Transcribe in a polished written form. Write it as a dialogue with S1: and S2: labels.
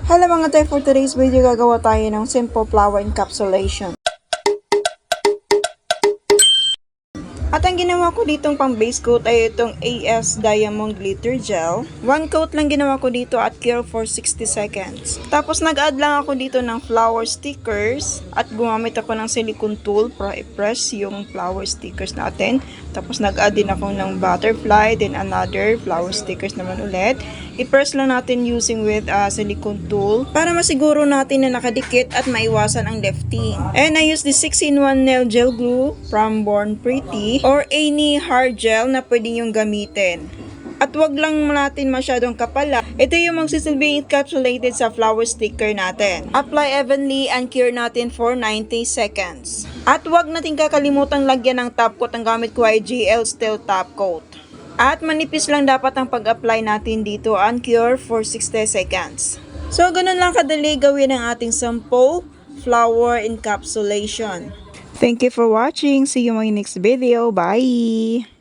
S1: Hello mga tay, for today's video gagawa tayo ng simple flower encapsulation. At ang ginawa ko ditong pang base coat ay itong AS Diamond Glitter Gel. One coat lang ginawa ko dito at cure for 60 seconds. Tapos nag-add lang ako dito ng flower stickers at gumamit ako ng silicone tool para i-press yung flower stickers natin. Tapos nag-add din ako ng butterfly, then another flower stickers naman ulit. I-press lang natin using with silicone tool para masiguro natin na nakadikit at maiwasan ang lifting. And I use the 6-in-1 nail gel glue from Born Pretty or any hard gel na pwede yung gamitin. At wag lang natin masyadong kapala. Ito yung magsisilbing encapsulated sa flower sticker natin. Apply evenly and cure natin for 90 seconds. At wag natin kakalimutang lagyan ng top coat. Ang gamit ko ay GL Steel Top Coat. At manipis lang dapat ang pag-apply natin dito and cure for 60 seconds. So, ganun lang kadali gawin ang ating sample flower encapsulation. Thank you for watching. See you in my next video. Bye!